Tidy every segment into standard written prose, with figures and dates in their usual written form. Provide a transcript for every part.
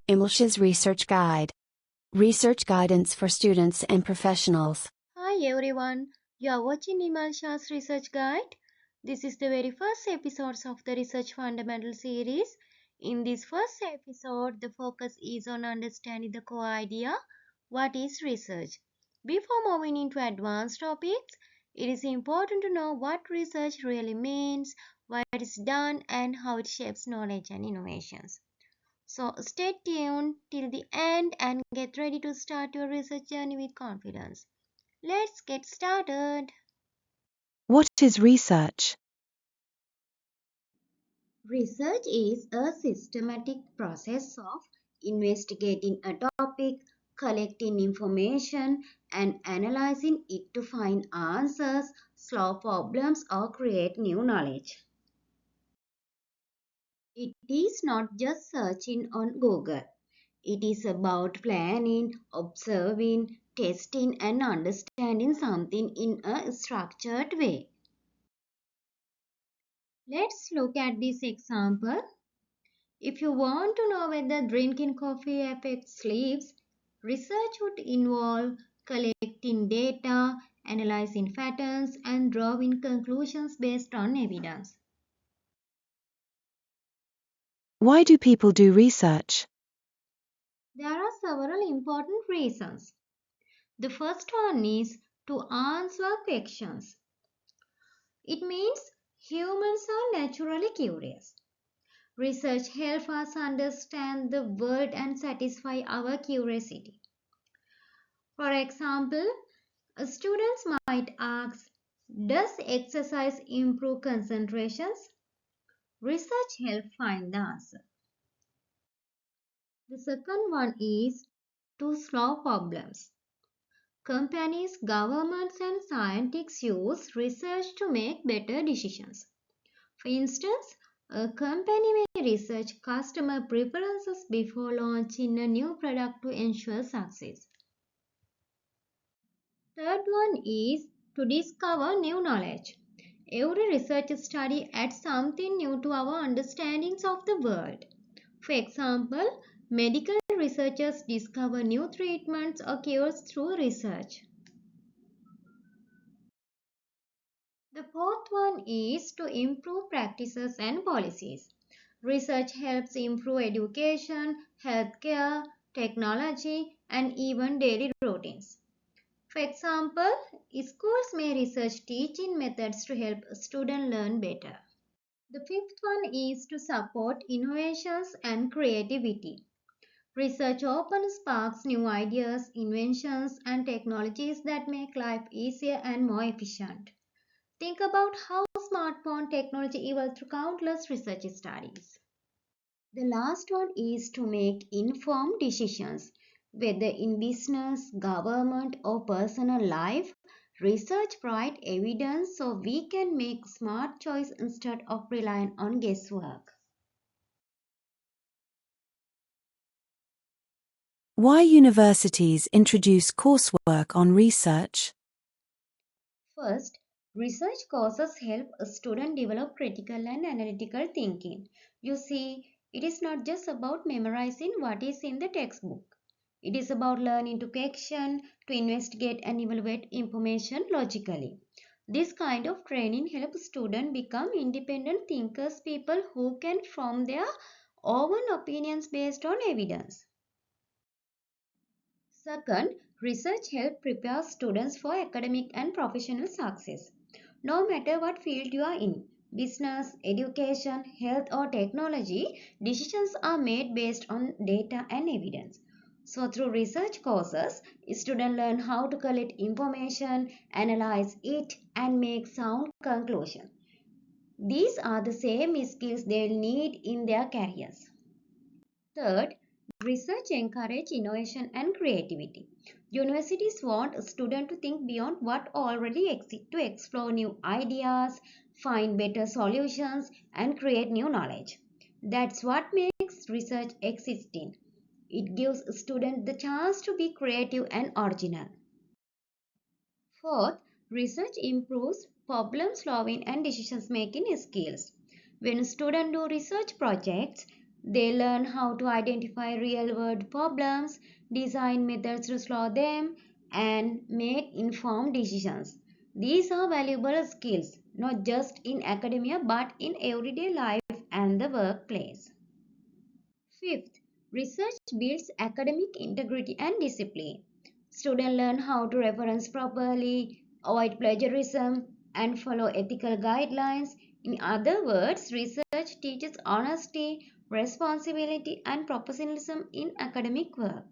English's Research Guide. Research guidance for students and professionals. Hi everyone, you are watching Nimalsha's Research Guide. This is the very first episode of the Research Fundamental series. In this first episode, the focus is on understanding the core idea, what is research. Before moving into advanced topics, it is important to know what research really means, why it is done, and how it shapes knowledge and innovations. So stay tuned till the end and get ready to start your research journey with confidence. Let's get started. What is research? Research is a systematic process of investigating a topic, collecting information, and analyzing it to find answers, solve problems, or create new knowledge. It is not just searching on Google. It is about planning, observing, testing, and understanding something in a structured way. Let's look at this example. If you want to know whether drinking coffee affects sleep, research would involve collecting data, analyzing patterns, and drawing conclusions based on evidence. Why do people do research? There are several important reasons. The first one is to answer questions. It means humans are naturally curious. Research helps us understand the world and satisfy our curiosity. For example, students might ask, does exercise improve concentrations? Research helps find the answer. The second one is to solve problems. Companies, governments, and scientists use research to make better decisions. For instance, a company may research customer preferences before launching a new product to ensure success. Third one is to discover new knowledge. Every research study adds something new to our understandings of the world. For example, medical researchers discover new treatments or cures through research. The fourth one is to improve practices and policies. Research helps improve education, healthcare, technology, and even daily routines. For example, schools may research teaching methods to help students learn better. The fifth one is to support innovations and creativity. Research often sparks new ideas, inventions, and technologies that make life easier and more efficient. Think about how smartphone technology evolved through countless research studies. The last one is to make informed decisions. Whether in business, government, or personal life, research provides evidence so we can make smart choice instead of relying on guesswork. Why universities introduce coursework on research? First, research courses help a student develop critical and analytical thinking. You see, it is not just about memorizing what is in the textbook. It is about learning to question, to investigate and evaluate information logically. This kind of training helps students become independent thinkers, people who can form their own opinions based on evidence. Second, research helps prepare students for academic and professional success. No matter what field you are in, business, education, health, or technology, decisions are made based on data and evidence. So, through research courses, students learn how to collect information, analyze it, and make sound conclusions. These are the same skills they will need in their careers. Third, research encourages innovation and creativity. Universities want students to think beyond what already exists to explore new ideas, find better solutions, and create new knowledge. That's what makes research existing. It gives students the chance to be creative and original. Fourth, research improves problem solving and decision making skills. When students do research projects, They learn how to identify real-world problems, design methods to solve them, and make informed decisions. These are valuable skills, not just in academia but in everyday life and the workplace. Fifth, research builds academic integrity and discipline. Students learn how to reference properly, avoid plagiarism, and follow ethical guidelines. In other words, research teaches honesty, responsibility, and professionalism in academic work.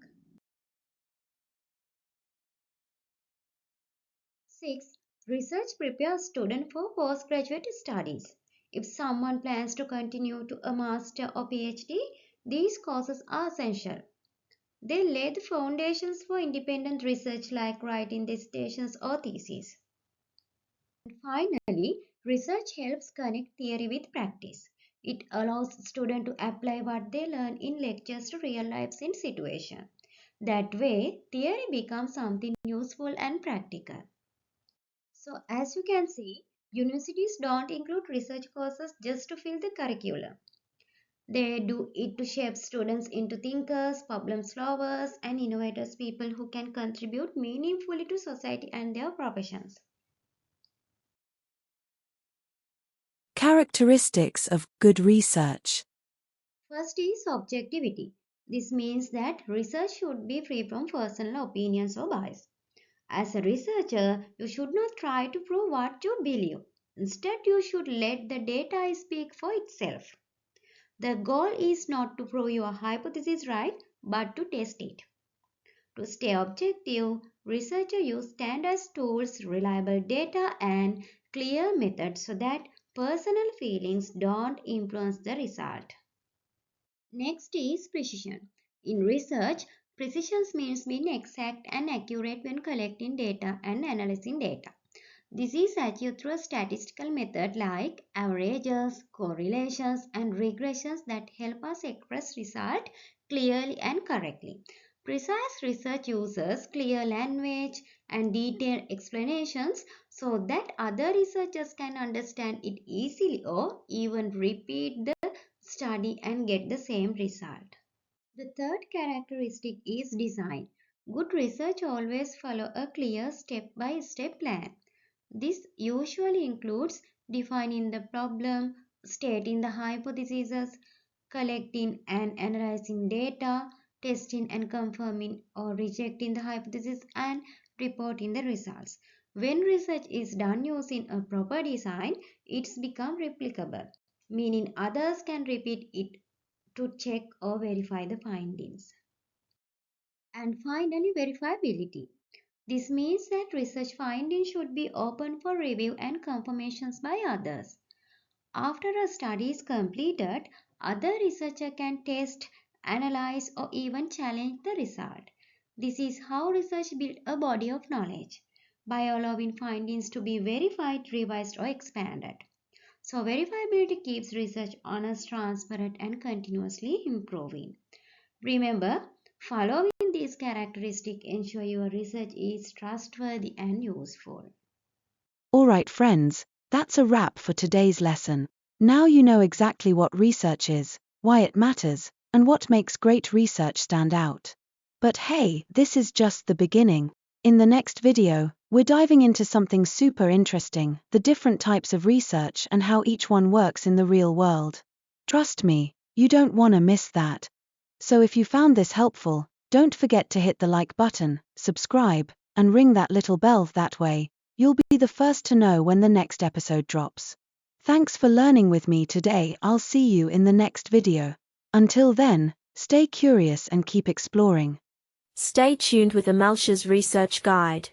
Six, research prepares students for postgraduate studies. If someone plans to continue to a master or PhD, these courses are essential. They lay the foundations for independent research like writing dissertations or theses. And finally, research helps connect theory with practice. It allows students to apply what they learn in lectures to real life in situations. That way, theory becomes something useful and practical. So, as you can see, universities don't include research courses just to fill the curriculum. They do it to shape students into thinkers, problem solvers, and innovators, people who can contribute meaningfully to society and their professions. Characteristics of good research. First is objectivity. This means that research should be free from personal opinions or bias. As a researcher, you should not try to prove what you believe. Instead, you should let the data speak for itself. The goal is not to prove your hypothesis right, but to test it. To stay objective, researchers use standardized tools, reliable data, and clear methods so that personal feelings don't influence the result. Next is precision. In research, precision means being exact and accurate when collecting data and analyzing data. This is achieved through a statistical method like averages, correlations, and regressions that help us express results clearly and correctly. Precise research uses clear language and detailed explanations so that other researchers can understand it easily or even repeat the study and get the same result. The third characteristic is design. Good research always follow a clear step-by-step plan. This usually includes defining the problem, stating the hypotheses, collecting and analyzing data, testing and confirming or rejecting the hypothesis, and reporting the results. When research is done using a proper design, it's become replicable, meaning others can repeat it to check or verify the findings. And finally, verifiability. This means that research findings should be open for review and confirmations by others. After a study is completed, other researchers can test, analyze, or even challenge the result. This is how research builds a body of knowledge by allowing findings to be verified, revised, or expanded. So, verifiability keeps research honest, transparent, and continuously improving. Remember, following these characteristics ensure your research is trustworthy and useful. Alright friends, that's a wrap for today's lesson. Now you know exactly what research is, why it matters, and what makes great research stand out. But hey, this is just the beginning. In the next video, we're diving into something super interesting, the different types of research and how each one works in the real world. Trust me, you don't want to miss that. So if you found this helpful, don't forget to hit the like button, subscribe, and ring that little bell. That way, you'll be the first to know when the next episode drops. Thanks for learning with me today. I'll see you in the next video. Until then, stay curious and keep exploring. Stay tuned with Amalsha's Research Guide.